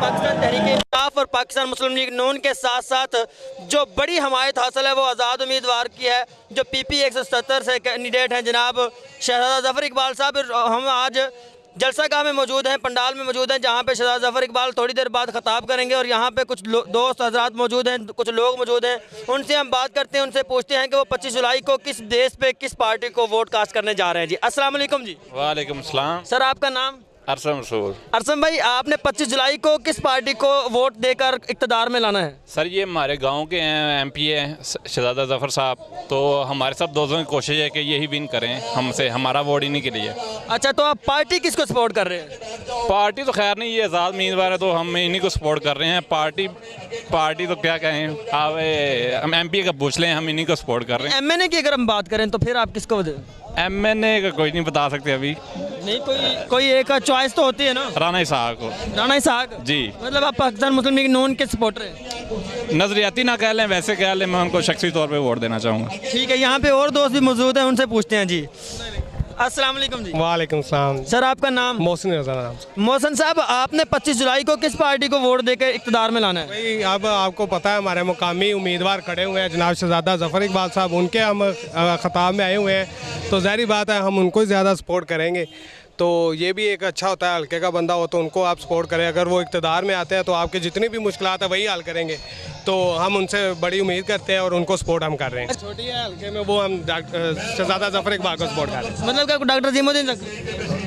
पाकिस्तान तहरीक-ए-इंसाफ और पाकिस्तान मुस्लिम लीग नून के साथ साथ जो बड़ी हमायत हासिल है वो आज़ाद उम्मीदवार की है, जो PP 177 से कैंडिडेट हैं जनाब शहजादा ज़फ़र इकबाल साहब। हम आज जलसा गाह में मौजूद हैं, पंडाल में मौजूद हैं, जहाँ पे शहजादा ज़फ़र इकबाल थोड़ी देर बाद ख़ताब करेंगे और यहाँ पे कुछ दोस्त हजरात मौजूद हैं, कुछ लोग मौजूद हैं। उनसे हम बात करते हैं, उनसे पूछते हैं कि वो 25 जुलाई को किस बेस पे किस पार्टी को वोट कास्ट करने जा रहे हैं। जी अस्सलाम वालेकुम। जी वालेकुम सलाम। सर, आपका नाम? अरसम रसूल। अरसम भाई, आपने 25 जुलाई को किस पार्टी को वोट देकर इक़्तिदार में लाना है? सर ये हमारे गांव के हैं, MP हैं शहजादा ज़फ़र साहब, तो हमारे सब दोस्तों की कोशिश है कि यही विन करें हमसे, हमारा वोट इन्हीं के लिए। अच्छा, तो आप पार्टी किसको सपोर्ट कर रहे हैं? पार्टी तो खैर नहीं, ये आज़ाद उम्मीदवार है तो हम इन्हीं को सपोर्ट कर रहे हैं। पार्टी तो क्या कहें, आप हम MP का पूछ लें, हम इन्हीं को सपोर्ट कर रहे हैं। MNA की अगर हम बात करें तो फिर आप किसको दें? MNA का कोई नहीं बता सकते अभी। नहीं, कोई एक चॉइस तो होती है ना। राना इसहाक को। राना इसहाक जी। मतलब आप पाकिस्तान मुस्लिम लीग नून के सपोर्टर हैं? नजरियाती ना कह लें, वैसे कह लें, मैं उनको शख्सी तौर पे वोट देना चाहूँगा। ठीक है, यहाँ पे और दोस्त भी मौजूद हैं, उनसे पूछते हैं। जी अस्सलाम वालेकुम। जी वालेकुम सलाम। सर, आपका नाम? मोहसिन रज़ा नाम। मोहसिन साहब, आपने 25 जुलाई को किस पार्टी को वोट देकर इक़्तिदार में लाना है? भाई अब आपको पता है हमारे मुकामी उम्मीदवार खड़े हुए हैं जनाब शहजादा ज़फ़र इकबाल साहब, उनके हम ख़ताब में आए हुए हैं, तो ज़ाहिर बात है हम उनको ज़्यादा सपोर्ट करेंगे। तो ये भी एक अच्छा होता है, हल्के का बंदा हो तो उनको आप सपोर्ट करें। अगर वो इक़्तिदार में आते हैं तो आपके जितनी भी मुश्किलात है वही हल करेंगे, तो हम उनसे बड़ी उम्मीद करते हैं और उनको सपोर्ट हम कर रहे हैं। छोटी है हल्के में, वो हम शहजादा ज़फ़र इकबाल को सपोर्ट कर रहे हैं। मतलब क्या डॉक्टर ज़ीमुद्दीन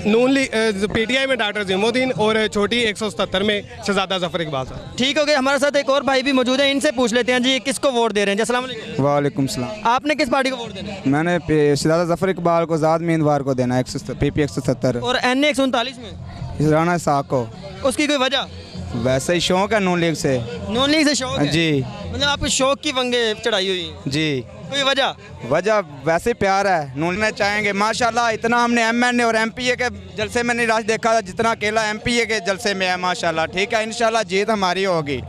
नून लीग PTI में डॉक्टर ज़ीमुद्दीन और छोटी 177 में शहजादा ज़फ़र इकबाल साहब। ठीक हो गया। हमारे साथ एक और भाई भी मौजूद है, इनसे पूछ लेते हैं। जी किसको वोट दे रहे हैं? जी अस्सलाम वालेकुम। वालेकुम सलाम। आपने किस पार्टी को वोट देना है? मैंने शहजादा ज़फ़र इकबाल को आज़ाद उम्मीदवार को देना है, PP 177 और NA 139 में राना इसहाक को। उसकी कोई वजह? वैसे ही शौक है नून लीग से। नून लीग से शौक है? जी। मतलब आपको शौक की वंगे चढ़ाई हुई है? जी। कोई वजह? वजह वैसे ही प्यार है, नून में चाहेंगे। माशाल्लाह इतना हमने MNA और MPA के जलसे में नहीं राज देखा था जितना अकेला MPA के जलसे में है माशाल्लाह। ठीक है, इंशाल्लाह जीत हमारी होगी।